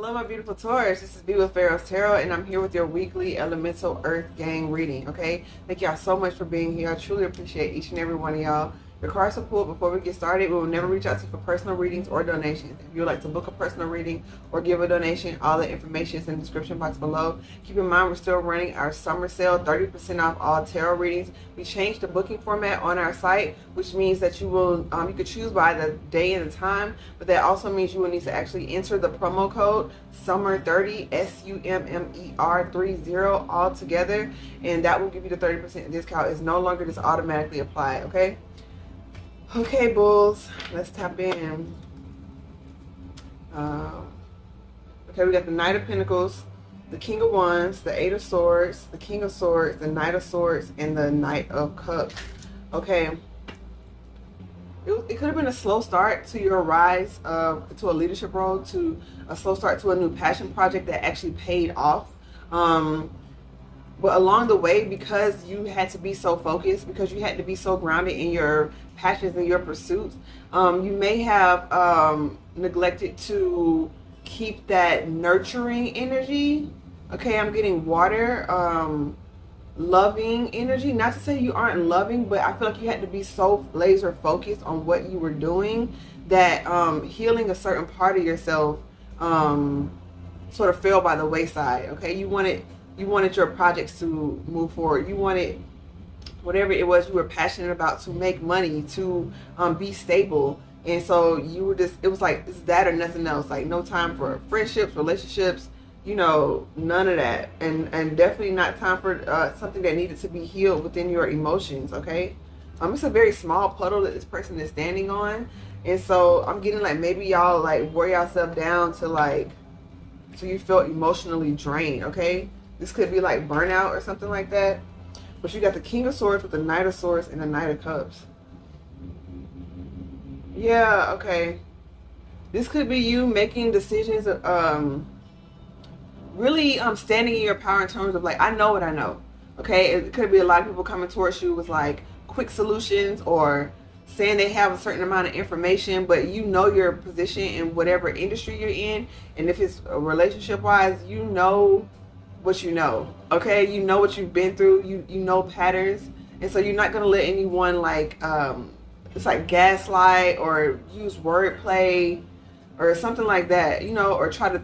Hello, my beautiful Taurus. This is B with Pharaoh's Tarot, and I'm here with your weekly Elemental Earth Gang reading, okay? Thank y'all so much for being here. I truly appreciate each and every one of y'all. Your cards are pulled before we get started. We will never reach out to you for personal readings or donations. If you would like to book a personal reading or give a donation, all the information is in the description box below. Keep in mind, we're still running our summer sale, 30% off all tarot readings. We changed the booking format on our site, which means that you will you could choose by the day and the time, but that also means you will need to actually enter the promo code SUMMER30, SUMMER30, all together, and that will give you the 30% discount. It's no longer just automatically applied, okay? Okay, Bulls, let's tap in. Okay, we got the Knight of Pentacles, the King of Wands, the Eight of Swords, the King of Swords, the Knight of Swords, and the Knight of Cups. Okay, it could have been a slow start to your rise to a leadership role, to a slow start to a new passion project that actually paid off. But along the way, because you had to be so focused, because you had to be so grounded in your passions and your pursuits, you may have neglected to keep that nurturing energy. Okay, I'm getting water, loving energy. Not to say you aren't loving, but I feel like you had to be so laser focused on what you were doing that healing a certain part of yourself sort of fell by the wayside. Okay, you wanted your projects to move forward. You wanted whatever it was you were passionate about to make money, to be stable. And so you were just, it was like, it's that or nothing else. Like no time for friendships, relationships, you know, none of that. And definitely not time for something that needed to be healed within your emotions, okay? It's a very small puddle that this person is standing on. And so I'm getting like, maybe y'all like wore yourself down to like, so you felt emotionally drained, okay? This could be like burnout or something like that. But you got the King of Swords with the Knight of Swords and the Knight of Cups. Yeah, okay. This could be you making decisions, really standing in your power in terms of like, I know what I know. Okay, it could be a lot of people coming towards you with like quick solutions or saying they have a certain amount of information, but you know your position in whatever industry you're in. And if it's relationship wise, you know what you know, okay? You know what you've been through, you know patterns, and so you're not going to let anyone like it's like gaslight or use wordplay or something like that, you know, or try to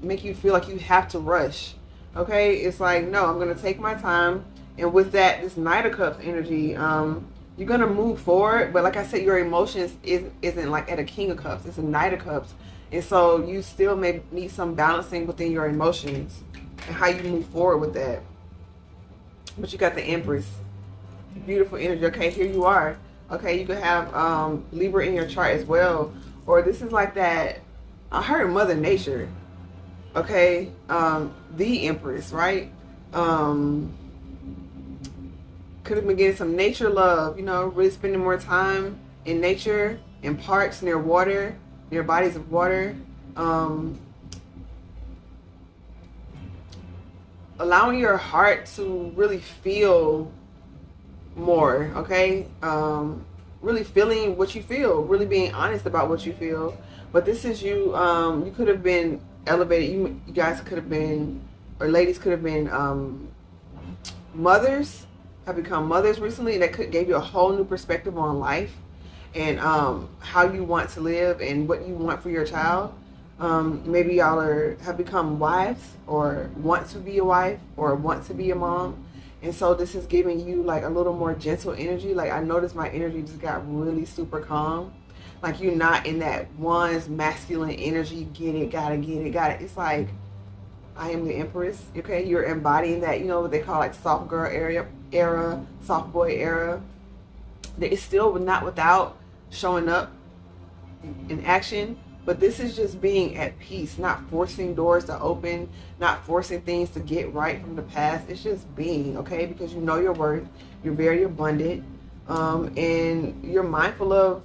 make you feel like you have to rush. Okay, it's like, no, I'm going to take my time. And with that, this Knight of Cups energy, you're going to move forward, but like I said, your emotions isn't like at a King of Cups, it's a Knight of Cups. And so you still may need some balancing within your emotions and how you move forward with that. But you got the Empress, beautiful energy. Okay, here you are. Okay, you could have Libra in your chart as well, or this is like that, I heard Mother Nature. Okay, the Empress, right? Could have been getting some nature love, you know, really spending more time in nature, in parks, near water, near bodies of water. Allowing your heart to really feel more, okay? Really feeling what you feel, really being honest about what you feel. But this is you, you could have been elevated. You guys could have been, or ladies could have been mothers, have become mothers recently. That gave you a whole new perspective on life and how you want to live and what you want for your child. Maybe y'all have become wives or want to be a wife or want to be a mom. And so this is giving you like a little more gentle energy. Like I noticed my energy just got really super calm. Like you're not in that one's masculine energy, get it, gotta get it, got it. It's like, I am the Empress, okay? You're embodying that, you know, what they call like soft girl era, soft boy era. It's still not without showing up in action. But this is just being at peace, not forcing doors to open, not forcing things to get right from the past. It's just being, okay? Because you know your worth, you're very abundant, and you're mindful of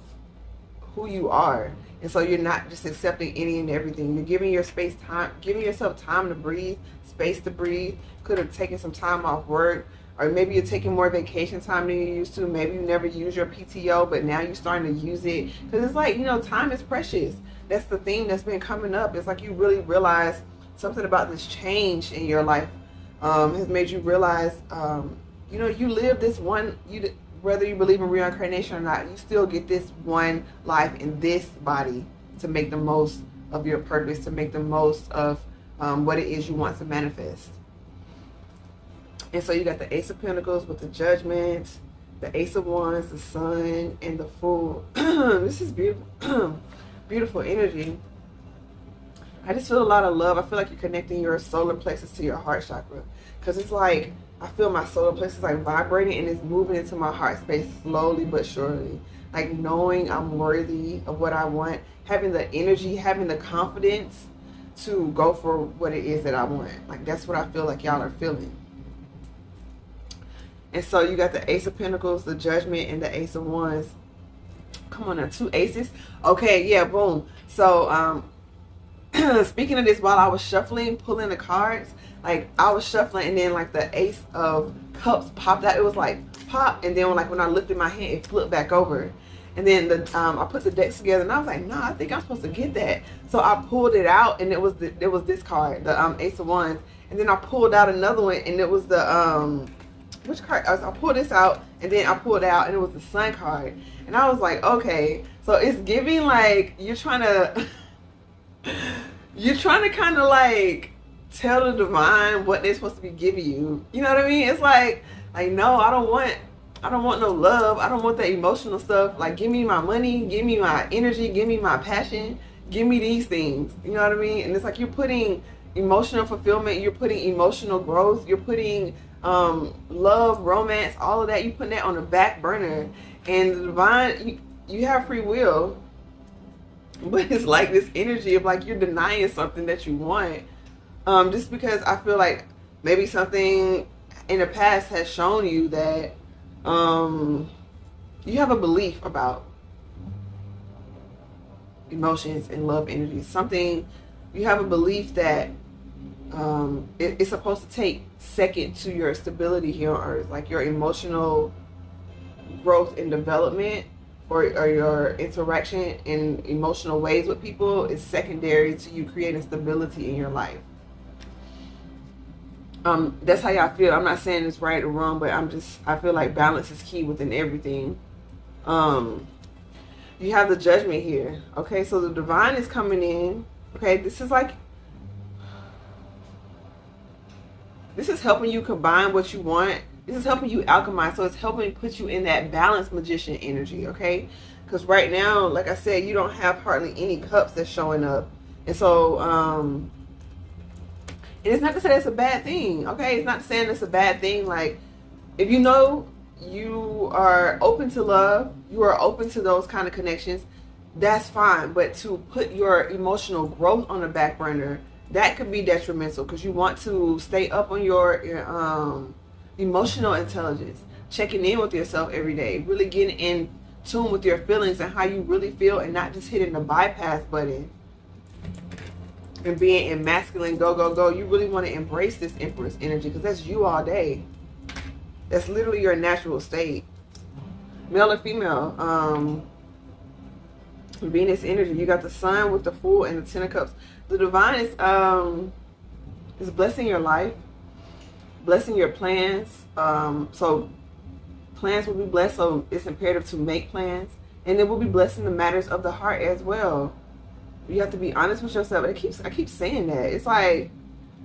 who you are. And so you're not just accepting any and everything. You're giving yourself time to breathe, space to breathe. Could have taken some time off work, or maybe you're taking more vacation time than you used to. Maybe you never use your PTO, but now you're starting to use it. Because it's like, you know, time is precious. that's the theme that's been coming up. It's like you really realize something about this change in your life has made you realize, you know, you live this one, whether you believe in reincarnation or not, you still get this one life in this body to make the most of your purpose, to make the most of what it is you want to manifest. And so you got the Ace of Pentacles with the Judgment, the Ace of Wands, the Sun, and the Fool. This is beautiful. Beautiful energy. I just feel a lot of love. I feel like you're connecting your solar plexus to your heart chakra. Because it's like, I feel my solar plexus like vibrating and it's moving into my heart space slowly but surely. Like knowing I'm worthy of what I want. Having the energy, having the confidence to go for what it is that I want. Like that's what I feel like y'all are feeling. And so you got the Ace of Pentacles, the Judgment, and the Ace of Wands. Come on now, 2 aces. Okay, yeah, boom. So speaking of this, while I was shuffling, pulling the cards, like I was shuffling and then like the Ace of Cups popped out. It was like pop, and then like when I lifted my hand, it flipped back over. And then I put the decks together and I was like, no, I think I'm supposed to get that. So I pulled it out and it was this card, the Ace of Wands. And then I pulled out another one and it was the which card? I pulled this out and then I pulled it out and it was the Sun card. And I was like, okay, so it's giving like you're trying to kind of like tell the divine what they're supposed to be giving you. You know what I mean? It's like no, I don't want no love. I don't want that emotional stuff. Like give me my money, give me my energy, give me my passion, give me these things. You know what I mean? And it's like you're putting emotional fulfillment, you're putting emotional growth, you're putting love, romance, all of that, you putting that on the back burner. And the divine, you have free will, but it's like this energy of like you're denying something that you want, just because I feel like maybe something in the past has shown you that you have a belief about emotions and love energy. Something, you have a belief that it's supposed to take second to your stability here on earth, like your emotional growth and development or your interaction in emotional ways with people is secondary to you creating stability in your life. That's how y'all feel. I'm not saying it's right or wrong, but I feel like balance is key within everything. You have the Judgment here. Okay, so the divine is coming in. Okay, this is helping you combine what you want. This is helping you alchemize. So it's helping put you in that balanced magician energy, okay? Because right now, like I said, you don't have hardly any cups that's showing up. And so, and it's not to say that's a bad thing, okay? It's not saying it's a bad thing. Like, if you know you are open to love, you are open to those kind of connections, that's fine. But to put your emotional growth on the back burner, that could be detrimental because you want to stay up on your emotional intelligence, checking in with yourself every day, really getting in tune with your feelings and how you really feel, and not just hitting the bypass button and being in masculine go, go, go. You really want to embrace this Empress energy because that's you all day. That's literally your natural state. Male or female, Venus energy. You got the Sun with the Fool and the Ten of Cups. The divine is blessing your life, blessing your plans. So plans will be blessed, so it's imperative to make plans. And it will be blessing the matters of the heart as well. You have to be honest with yourself. I keep saying that. It's like,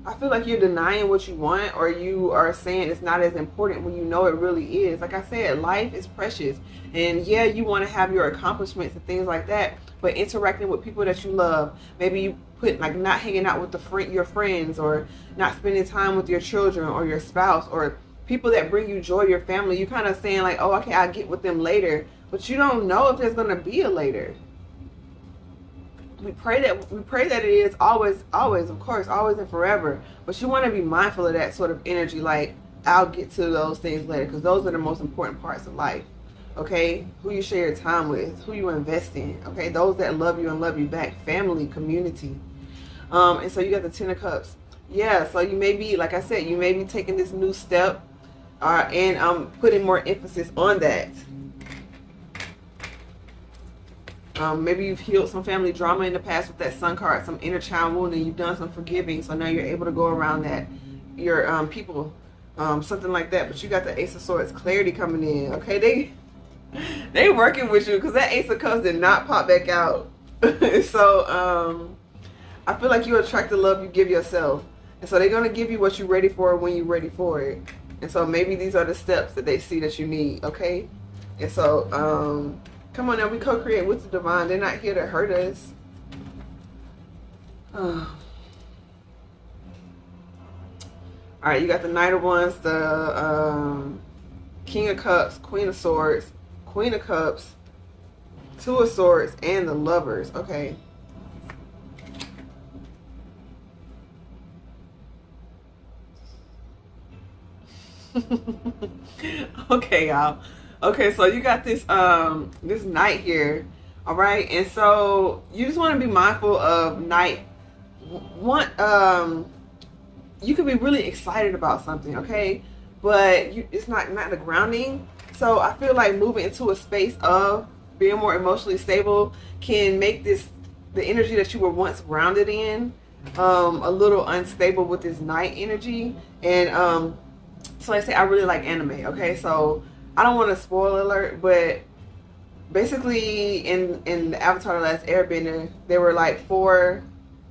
I feel like you're denying what you want, or you are saying it's not as important when you know it really is. Like I said, life is precious. And yeah, you want to have your accomplishments and things like that, but interacting with people that you love, maybe you put like not hanging out with your friends, or not spending time with your children or your spouse, or people that bring you joy, your family, you kind of saying like, oh, okay, I'll get with them later, but you don't know if there's going to be a later. We pray that it is always, of course, always and forever. But you want to be mindful of that sort of energy, like, I'll get to those things later, because those are the most important parts of life. Okay? Who you share your time with, who you invest in. Okay? Those that love you and love you back. Family, community. And so you got the Ten of Cups. Yeah, so you may be, like I said, you may be taking this new step and putting more emphasis on that. Maybe you've healed some family drama in the past with that Sun card, some inner child wound, and you've done some forgiving. So now you're able to go around that, your people, something like that. But you got the Ace of Swords, clarity coming in. Okay, they working with you because that Ace of Cups did not pop back out. So I feel like you attract the love you give yourself. And so they're going to give you what you're ready for when you're ready for it. And so maybe these are the steps that they see that you need, okay? And so, come on now, we co-create with the divine. They're not here to hurt us. All right, you got the Knight of Wands, the King of Cups, Queen of Swords, Queen of Cups, Two of Swords, and the Lovers, okay? Okay, y'all. Okay, so you got this this Knight here, all right, and so you just want to be mindful of Knight. You could be really excited about something, okay, but it's not the grounding. So I feel like moving into a space of being more emotionally stable can make the energy that you were once grounded in a little unstable with this Knight energy. And so I say I really like anime, okay? So I don't want to spoil alert, but basically in the Avatar: The Last Airbender, there were like 4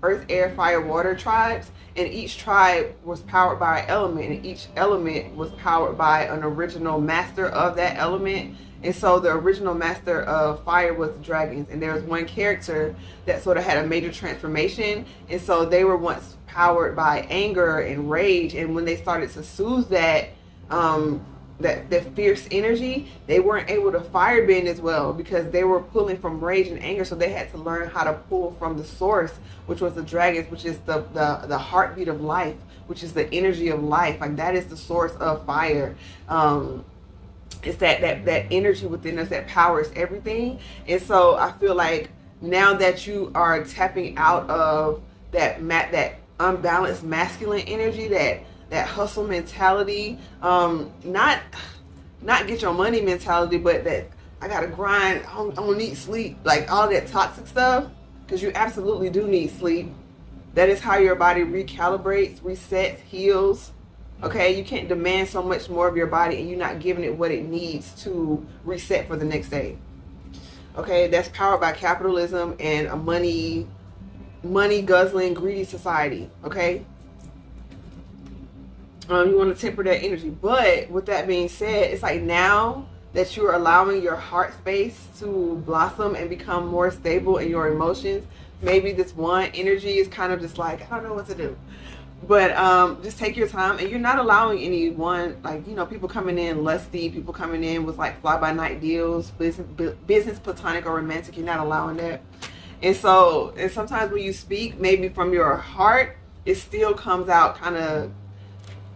earth, air, fire, water tribes, and each tribe was powered by an element, and each element was powered by an original master of that element. And so the original master of fire was the dragons, and there was one character that sort of had a major transformation, and so they were once powered by anger and rage, and when they started to soothe that that fierce energy, they weren't able to firebend as well because they were pulling from rage and anger. So they had to learn how to pull from the source, which was the dragons, which is the heartbeat of life, which is the energy of life. Like that is the source of fire. It's that energy within us that powers everything. And so I feel like now that you are tapping out of that unbalanced masculine energy, that hustle mentality, not get your money mentality, but that I gotta grind, I don't need sleep, like all that toxic stuff, because you absolutely do need sleep. That is how your body recalibrates, resets, heals. Okay, you can't demand so much more of your body and you're not giving it what it needs to reset for the next day. Okay, that's powered by capitalism and a money guzzling, greedy society. Okay, you want to temper that energy. But with that being said, it's like now that you're allowing your heart space to blossom and become more stable in your emotions, maybe this one energy is kind of just like, I don't know what to do. But just take your time, and you're not allowing anyone, like, you know, people coming in lusty, people coming in with like fly-by-night deals, business, platonic or romantic. You're not allowing that. And so, and sometimes when you speak, maybe from your heart, it still comes out kind of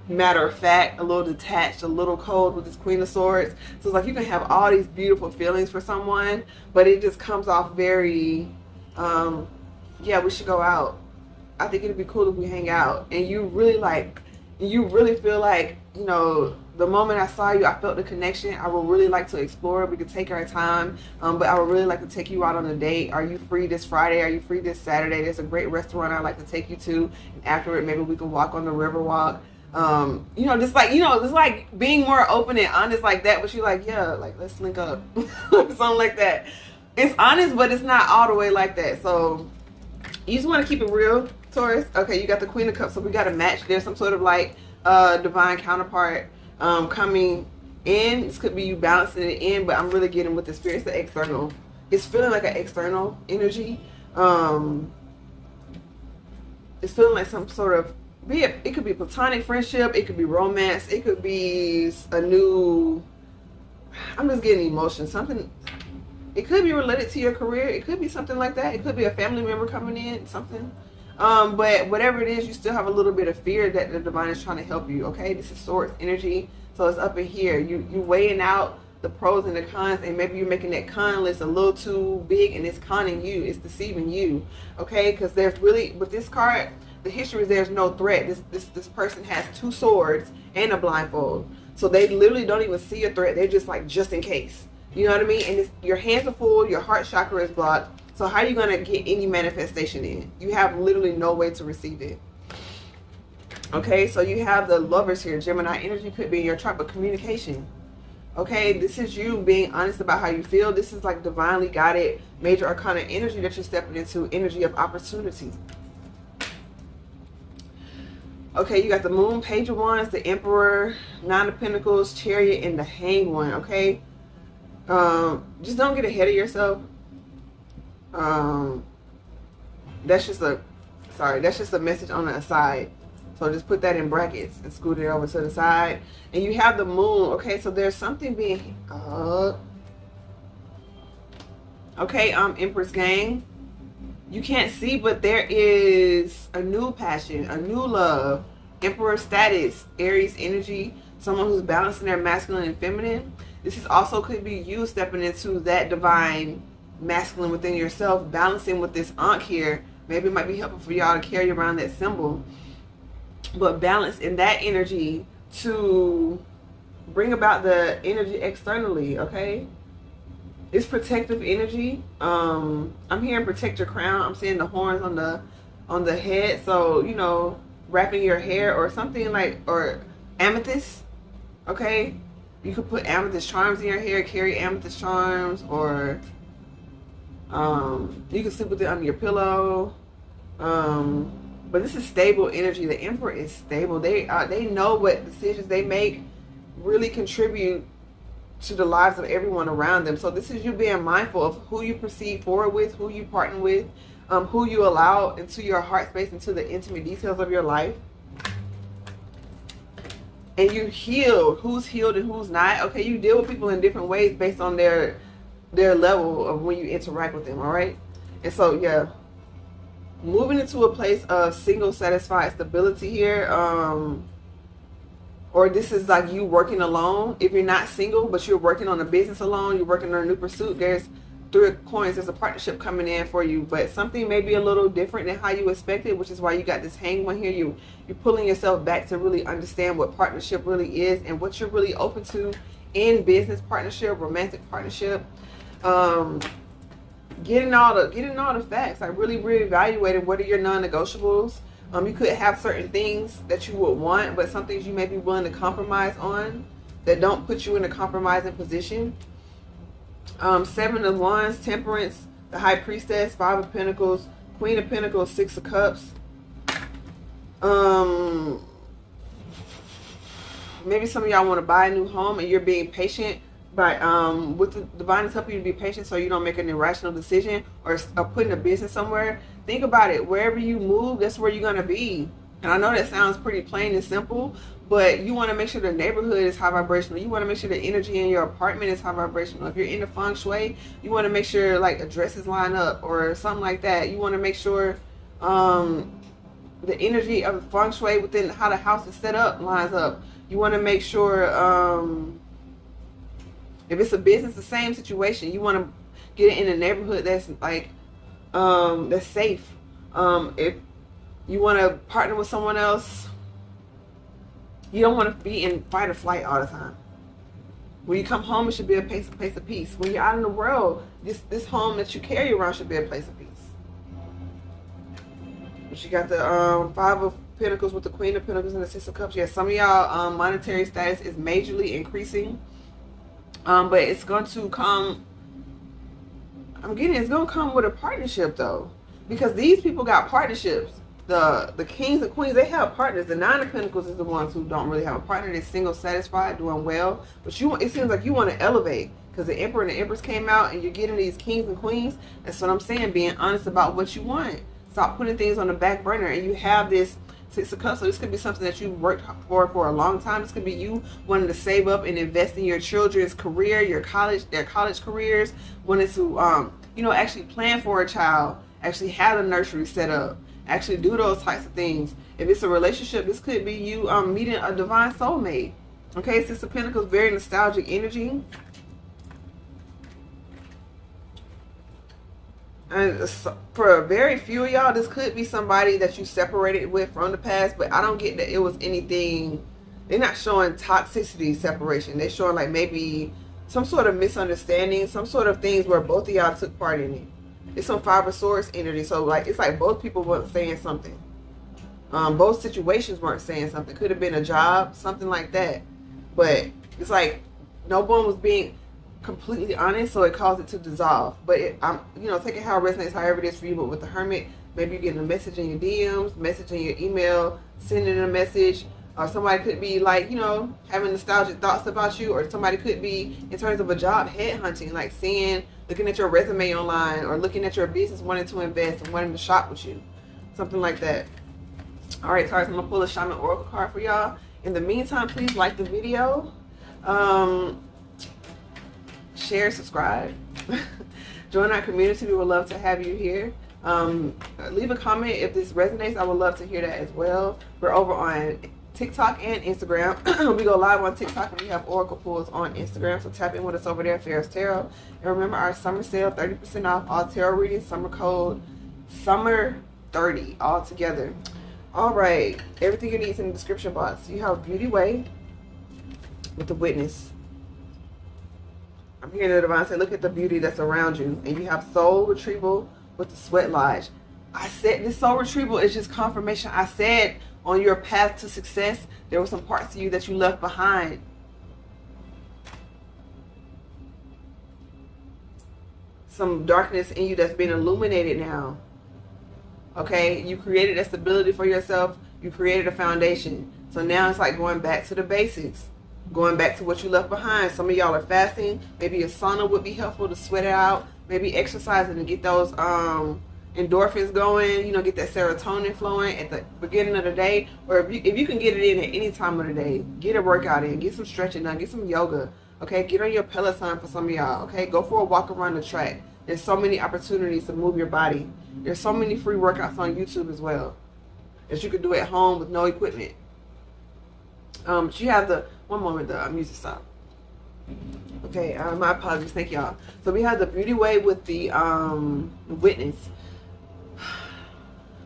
matter of fact, a little detached, a little cold with this Queen of Swords. So it's like you can have all these beautiful feelings for someone, but it just comes off very, yeah, we should go out. I think it'd be cool if we hang out. And you really feel like, you know, the moment I saw you, I felt the connection. I would really like to explore. We could take our time, but I would really like to take you out on a date. Are you free this Friday? Are you free this Saturday? There's a great restaurant I'd like to take you to. And after it, maybe we can walk on the river walk. You know, just like, you know, just like being more open and honest like that. But you're like, yeah, like, let's link up. Something like that. It's honest, but it's not all the way like that. So you just want to keep it real, Taurus. Okay, you got the Queen of Cups, so we got a match. There's some sort of like divine counterpart coming in. This could be you balancing it in, but I'm really getting with the spirit. It's the external. It's feeling like an external energy. It's feeling like some sort of, it could be platonic friendship, it could be romance, it could be a new, I'm just getting emotion, something. It could be related to your career. It could be something like that. It could be a family member coming in, something. But whatever it is, you still have a little bit of fear that the divine is trying to help you. Okay, this is Swords energy, so it's up in here. You weighing out the pros and the cons, and maybe you're making that con list a little too big, and it's conning you. It's deceiving you. Okay, because there's really, with this card, the history is there's no threat. This person has 2 swords and a blindfold, so they literally don't even see a threat. They're just like, just in case. You know what I mean? And your hands are full, your heart chakra is blocked. So how are you going to get any manifestation in? You have literally no way to receive it. Okay, so you have the Lovers here. Gemini energy could be in your chart, but communication. Okay, this is you being honest about how you feel. This is like divinely guided major arcana energy that you're stepping into, energy of opportunity. Okay, you got the Moon, Page of Wands, the Emperor, Nine of Pentacles, Chariot, and the Hanged One. Okay, just don't get ahead of yourself. That's just a message on the aside. So just put that in brackets and scoot it over to the side. And you have the Moon. Okay, so there's something being okay, Empress gang. You can't see, but there is a new passion, a new love. Emperor status, Aries energy, someone who's balancing their masculine and feminine. This is also could be you stepping into that divine masculine within yourself, balancing with this Ankh here. Maybe it might be helpful for y'all to carry around that symbol. But balance in that energy to bring about the energy externally, okay? It's protective energy. I'm hearing protect your crown. I'm seeing the horns on the head. So, you know, wrapping your hair or something like, or amethyst, okay? You could put amethyst charms in your hair, carry amethyst charms, or you can sleep with it under your pillow. But this is stable energy. The Emperor is stable. They know what decisions they make really contribute to the lives of everyone around them. So this is you being mindful of who you proceed forward with, who you partner with, who you allow into your heart space, into the intimate details of your life. And you heal who's healed and who's not. Okay, you deal with people in different ways based on their level of when you interact with them, all right? And so, yeah, moving into a place of single satisfied stability here, or this is like you working alone. If you're not single, but you're working on a business alone, you're working on a new pursuit, there's Three of Coins, there's a partnership coming in for you, but something may be a little different than how you expected, which is why you got this Hanged One here. You're pulling yourself back to really understand what partnership really is and what you're really open to in business partnership, romantic partnership. Getting all the facts, like really reevaluating what are your non-negotiables. You could have certain things that you would want, but some things you may be willing to compromise on that don't put you in a compromising position. Seven of Wands, Temperance, the High Priestess, Five of Pentacles, Queen of Pentacles, Six of Cups. Maybe some of y'all want to buy a new home and you're being patient. But with the divine is helping you to be patient so you don't make an irrational decision or putting a business somewhere. Think about it. Wherever you move, that's where you're going to be. And I know that sounds pretty plain and simple, but you want to make sure the neighborhood is high vibrational. You want to make sure the energy in your apartment is high vibrational. If you're into feng shui, you want to make sure like addresses line up or something like that. You want to make sure the energy of feng shui within how the house is set up lines up. You want to make sure if it's a business, the same situation. You want to get it in a neighborhood that's like that's safe. If you want to partner with someone else, you don't want to be in fight or flight all the time. When you come home, it should be a place of peace. When you're out in the world, this home that you carry around should be a place of peace. But you got the Five of Pentacles with the Queen of Pentacles and the Six of Cups. Yeah, some of y'all monetary status is majorly increasing. But it's going to come, it's going to come with a partnership though. Because these people got partnerships. The kings and queens, they have partners. The Nine of Pentacles is the ones who don't really have a partner. They're single, satisfied, doing well. But it seems like you want to elevate. Because the Emperor and the Empress came out and you're getting these kings and queens. That's what I'm saying, being honest about what you want. Stop putting things on the back burner. And you have this Six of Cups, so this could be something that you worked for a long time. This could be you wanting to save up and invest in your children's career, their college careers, wanting to actually plan for a child, actually have a nursery set up, actually do those types of things. If it's a relationship, this could be you meeting a divine soulmate. Okay, Six of Pentacles, very nostalgic energy. And for a very few of y'all, this could be somebody that you separated with from the past, but I don't get that it was anything. They're not showing toxicity separation. They're showing like maybe some sort of misunderstanding, some sort of things where both of y'all took part in it. It's some Five of Swords energy. So like, it's like both people weren't saying something. Both situations weren't saying something. Could have been a job, something like that. But it's like no one was being completely honest, so it caused it to dissolve. But I'm, you know, take it how it resonates, however it is for you. But with the Hermit, maybe you're getting a message in your DMs, message in your email, sending a message, or somebody could be like, you know, having nostalgic thoughts about you, or somebody could be, in terms of a job, headhunting, like looking at your resume online, or looking at your business, wanting to invest and wanting to shop with you, something like that. All right, Taurus, I'm gonna pull a Shaman Oracle card for y'all. In the meantime, please like the video, share, subscribe, join our community. We would love to have you here. Leave a comment if this resonates. I would love to hear that as well. We're over on TikTok and Instagram. We go live on TikTok and we have Oracle pulls on Instagram. So tap in with us over there, Pharaohs Tarot. And remember our summer sale, 30% off all tarot readings, summer code SUMMER30 all together. All right, everything you need is in the description box. You have Beauty Way with the Witness. I'm hearing the Divine say, look at the beauty that's around you. And you have Soul Retrieval with the Sweat Lodge. I said this Soul Retrieval is just confirmation. I said on your path to success, there were some parts of you that you left behind. Some darkness in you that's been illuminated now. Okay, you created a stability for yourself. You created a foundation. So now it's like going back to the basics. Going back to what you left behind. Some of y'all are fasting. Maybe a sauna would be helpful to sweat it out. Maybe exercising to get those endorphins going. You know, get that serotonin flowing at the beginning of the day. Or if you can get it in at any time of the day, get a workout in. Get some stretching done. Get some yoga. Okay, get on your Peloton for some of y'all. Okay, go for a walk around the track. There's so many opportunities to move your body. There's so many free workouts on YouTube as well that you could do at home with no equipment. You have the, one moment, the music stopped. Okay, my apologies, thank y'all. So we have the Beauty Way with the Witness.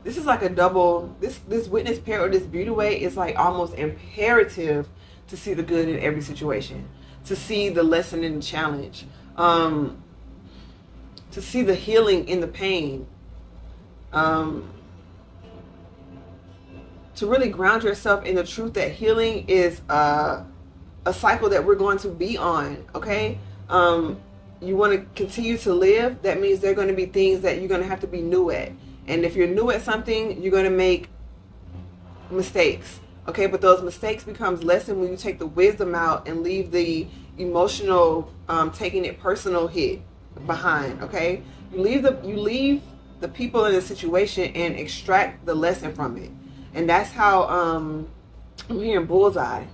This is like a double, this Witness pair or this Beauty Way is like almost imperative to see the good in every situation, to see the lesson in the challenge, to see the healing in the pain, to really ground yourself in the truth that healing is a cycle that we're going to be on. Okay, you want to continue to live. That means there are going to be things that you're going to have to be new at, and if you're new at something, you're going to make mistakes. Okay, but those mistakes becomes lesson when you take the wisdom out and leave the emotional, taking it personal hit behind. Okay, you leave the people in the situation and extract the lesson from it. And that's how I'm hearing bullseye.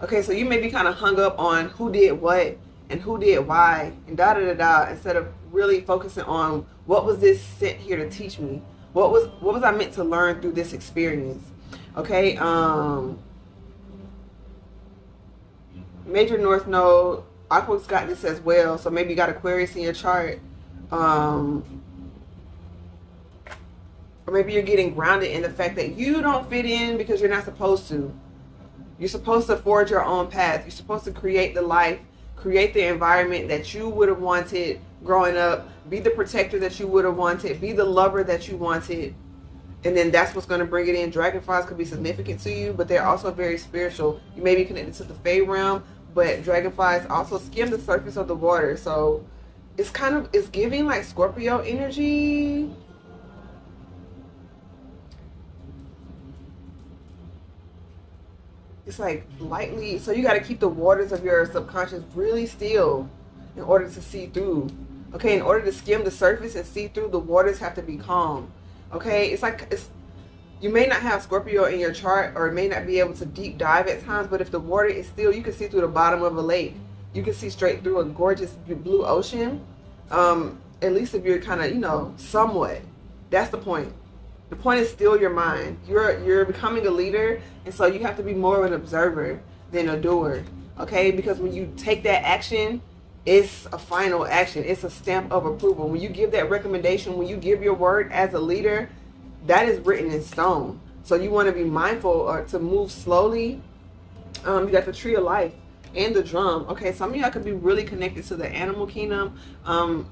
Okay, so you may be kind of hung up on who did what and who did why and da da da da, instead of really focusing on what was this sent here to teach me. What was I meant to learn through this experience? Okay, Major North Node, Aqua's got this as well, so maybe you got Aquarius in your chart. Or maybe you're getting grounded in the fact that you don't fit in because you're not supposed to. You're supposed to forge your own path. You're supposed to create the life, create the environment that you would have wanted growing up, be the protector that you would have wanted, be the lover that you wanted, and then that's what's going to bring it in. Dragonflies could be significant to you, but they're also very spiritual. You may be connected to the Fae realm, but dragonflies also skim the surface of the water. So it's giving like Scorpio energy. It's like lightly, so you got to keep the waters of your subconscious really still in order to see through. Okay, in order to skim the surface and see through, the waters have to be calm. Okay, it's like you may not have Scorpio in your chart, or may not be able to deep dive at times, but if the water is still, you can see through the bottom of a lake. You can see straight through a gorgeous blue ocean. At least if you're kind of, you know, somewhat. That's the point. The point is still your mind. You're becoming a leader, and so you have to be more of an observer than a doer. Okay, because when you take that action, it's a final action. It's a stamp of approval. When you give that recommendation, when you give your word as a leader, that is written in stone. So you want to be mindful or to move slowly. You got the Tree of Life. and the drum. Okay, some of y'all could be really connected to the animal kingdom,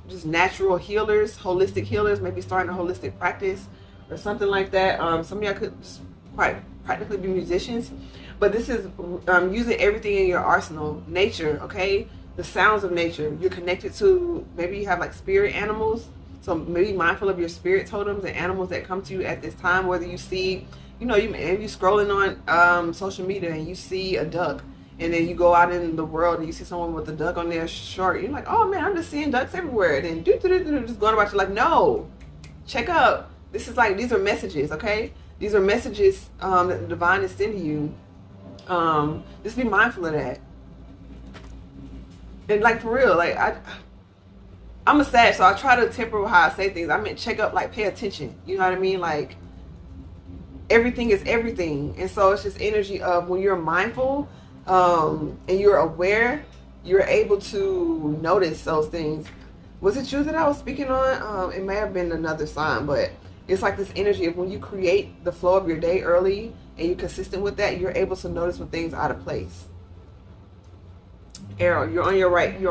just natural healers, holistic healers, maybe starting a holistic practice or something like that. Some of y'all could just quite practically be musicians, but this is using everything in your arsenal. Nature, okay, the sounds of nature. You're connected to, maybe you have like spirit animals, so maybe mindful of your spirit totems and animals that come to you at this time. Whether you see, you know, you scrolling on social media and you see a duck, and then you go out in the world and you see someone with a duck on their shirt, you're like, oh man, I'm just seeing ducks everywhere. And then just going about, you're like, no, check out. This is like, these are messages, okay? These are messages that the divine is sending you. Just be mindful of that. And like, for real, like, I'm a Sag, so I try to temper how I say things. I meant check up, like pay attention. You know what I mean? Like, everything is everything. And so it's just energy of when you're mindful and you're aware, you're able to notice those things. Was it you that I was speaking on? It may have been another sign, but it's like this energy of when you create the flow of your day early and you're consistent with that, you're able to notice when things are out of place. Arrow, you're on your right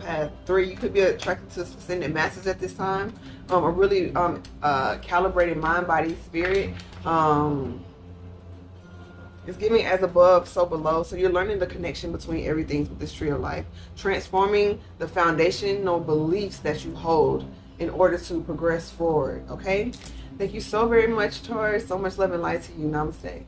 path. 3, you could be attracted to ascended masters at this time. A really calibrated mind, body, spirit. It's giving as above, so below. So you're learning the connection between everything with this tree of life, transforming the foundational beliefs that you hold in order to progress forward. Okay, thank you so very much, Taurus. So much love and light to you. Namaste.